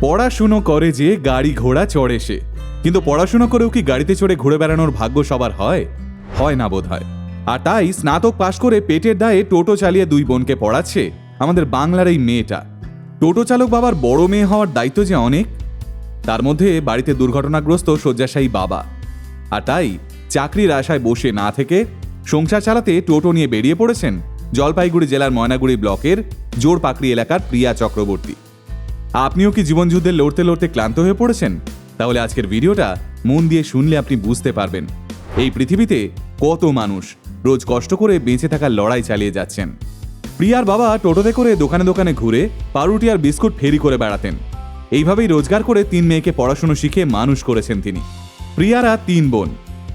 পড়াশুনো করে যে গাড়ি ঘোড়া চড়ে সে, কিন্তু পড়াশুনো করেও কি গাড়িতে চড়ে ঘুরে বেড়ানোর ভাগ্য সবার হয়? হয় না বোধ হয়। আর তাই স্নাতক পাশ করে পেটের দায়ে টোটো চালিয়ে দুই বোনকে পড়াচ্ছে আমাদের বাংলার এই মেয়েটা। টোটো চালক বাবার বড় মেয়ে হওয়ার দায়িত্ব যে অনেক। তার মধ্যে বাড়িতে দুর্ঘটনাগ্রস্ত শয্যাশায়ী বাবা। আর তাই চাকরির আশায় বসে না থেকে সংসার চালাতে টোটো নিয়ে বেরিয়ে পড়েছেন জলপাইগুড়ি জেলার ময়নাগুড়ি ব্লকের জোরপাকড়ি এলাকার প্রিয়া চক্রবর্তী। আপনিও কি জীবনযুদ্ধে লড়তে লড়তে ক্লান্ত হয়ে পড়েছেন? তাহলে আজকের ভিডিওটা মন দিয়ে শুনলে আপনি বুঝতে পারবেন এই পৃথিবীতে কত মানুষ রোজ কষ্ট করে বেঁচে থাকার লড়াই চালিয়ে যাচ্ছেন। প্রিয়ার বাবা টোটোতে করে দোকানে দোকানে ঘুরে পাউরুটি আর বিস্কুট ফেরি করে বেড়াতেন। এইভাবেই রোজগার করে 3 মেয়েকে পড়াশুনো শিখে মানুষ করেছেন তিনি। প্রিয়ারা 3 বোন।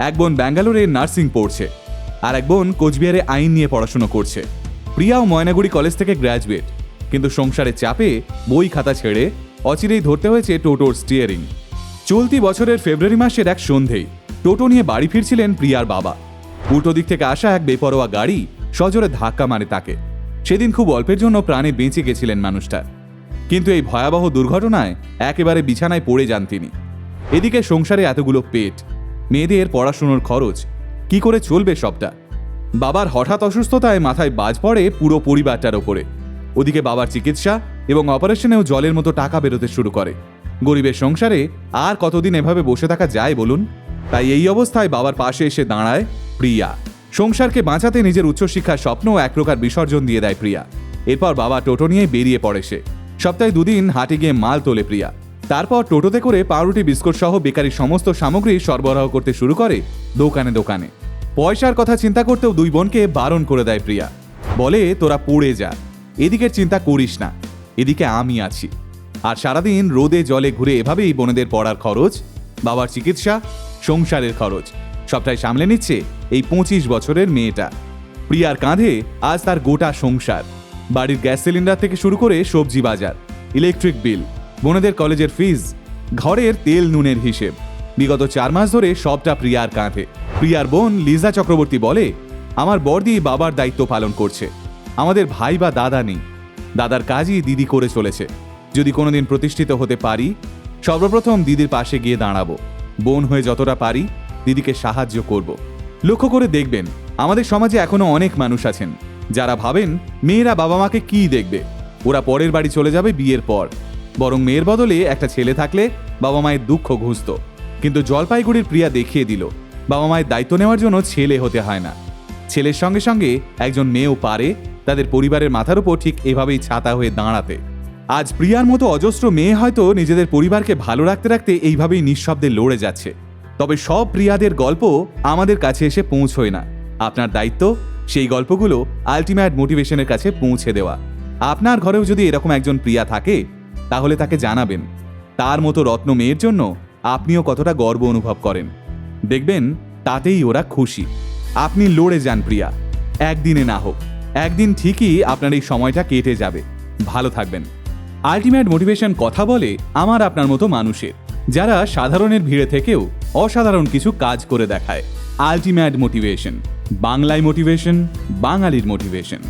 এক বোন ব্যাঙ্গালোরে নার্সিং পড়ছে, আর এক বোন কোচবিহারে আইন নিয়ে পড়াশুনো করছে। প্রিয়াও ময়নাগুড়ি কলেজ থেকে গ্র্যাজুয়েট, কিন্তু সংসারের চাপে বই খাতা ছেড়ে অচিরেই ধরতে হয়েছে টোটোর স্টিয়ারিং। চলতি বছরের ফেব্রুয়ারি মাসের এক সন্ধেই টোটো নিয়ে বাড়ি ফিরছিলেন প্রিয়ার বাবা। উল্টো দিক থেকে আসা এক বেপরোয়া গাড়ি সজোরে ধাক্কা মারে তাকে। সেদিন খুব অল্পের জন্য প্রাণে বেঁচে গেছিলেন মানুষটা, কিন্তু এই ভয়াবহ দুর্ঘটনায় একেবারে বিছানায় পড়ে যান তিনি। এদিকে সংসারে এতগুলো পেট, মেয়েদের পড়াশুনোর খরচ, কি করে চলবে সবটা? বাবার হঠাৎ অসুস্থতায় মাথায় বাজ পড়ে পুরো পরিবারটার ওপরে। ওদিকে বাবার চিকিৎসা এবং অপারেশনেও জলের মতো টাকা বেরোতে শুরু করে। গরিবের সংসারে আর কতদিন এভাবে বসে থাকা যায় বলুন? তাই এই অবস্থায় বাবার পাশে এসে দাঁড়ায় প্রিয়া। সংসারকে বাঁচাতে নিজের উচ্চশিক্ষার স্বপ্ন এক প্রকার বিসর্জন দিয়ে দেয় প্রিয়া। এরপর বাবা টোটো নিয়ে বেরিয়ে পড়ে সে। সপ্তাহে 2 দিন হাটে গিয়ে মাল তোলে প্রিয়া। তারপর টোটোতে করে পাউরুটি বিস্কুট সহ বেকারি সমস্ত সামগ্রী সরবরাহ করতে শুরু করে দোকানে দোকানে। পয়সার কথা চিন্তা করতেও 2 বোনকে বারণ করে দেয় প্রিয়া। বলে, তোরা পড়ে যা, এদিকের চিন্তা করিস না, এদিকে আমি আছি। আর সারাদিন রোদে জলে ঘুরে এভাবেই বোনেদের পড়ার খরচ, বাবার চিকিৎসা, সংসারের খরচ সবটাই সামলে নিচ্ছে এই 25 বছরের মেয়েটা। প্রিয়ার কাঁধে আজ তার গোটা সংসার। বাড়ির গ্যাস সিলিন্ডার থেকে শুরু করে সবজি বাজার, ইলেকট্রিক বিল, বোনেদের কলেজের ফিজ, ঘরের তেল নুনের হিসেব, বিগত 4 মাস ধরে সবটা প্রিয়ার কাঁধে। প্রিয়ার বোন লিজা চক্রবর্তী বলে, আমার বড়দি বাবার দায়িত্ব পালন করছে। আমাদের ভাই বা দাদা নেই, দাদার কাজই দিদি করে চলেছে। যদি কোনোদিন প্রতিষ্ঠিত হতে পারি, সর্বপ্রথম দিদির পাশে গিয়ে দাঁড়াবো। বোন হয়ে যতটা পারি দিদিকে সাহায্য করব। লক্ষ্য করে দেখবেন, আমাদের সমাজে এখনো অনেক মানুষ আছেন যারা ভাবেন মেয়েরা বাবা মাকে কি দেখবে, ওরা পরের বাড়ি চলে যাবে বিয়ের পর। বরং মেয়ের বদলে একটা ছেলে থাকলে বাবা মায়ের দুঃখ ঘুচত। কিন্তু জলপাইগুড়ির প্রিয়া দেখিয়ে দিল, বাবা মায়ের দায়িত্ব নেওয়ার জন্য ছেলে হতে হয় না। ছেলের সঙ্গে সঙ্গে একজন মেয়েও পারে তাদের পরিবারের মাথার উপর ঠিক এভাবেই ছাতা হয়ে দাঁড়াতে। আজ প্রিয়ার মতো অজস্র মেয়ে হয়তো নিজেদের পরিবারকে ভালো রাখতে রাখতে এইভাবেই নিঃশব্দে লড়ে যাচ্ছে। তবে সব প্রিয়াদের গল্প আমাদের কাছে এসে পৌঁছয় না। আপনার দায়িত্ব সেই গল্পগুলো আলটিমেট মোটিভেশনের কাছে পৌঁছে দেওয়া। আপনার ঘরেও যদি এরকম একজন প্রিয়া থাকে, তাহলে তাকে জানাবেন তার মতো রত্ন মেয়ের জন্য আপনিও কতটা গর্ব অনুভব করেন। দেখবেন তাতেই ওরা খুশি। আপনি লড়ে যান প্রিয়া, একদিনে না হোক একদিন ঠিকই আপনার এই সময়টা কেটে যাবে। ভালো থাকবেন। আলটিমেট মোটিভেশন কথা বলে আমার আপনার মতো মানুষের, যারা সাধারণের ভিড়ে থেকেও অসাধারণ কিছু কাজ করে দেখায়। আলটিমেট মোটিভেশন, বাংলায় মোটিভেশন, বাঙালির মোটিভেশন।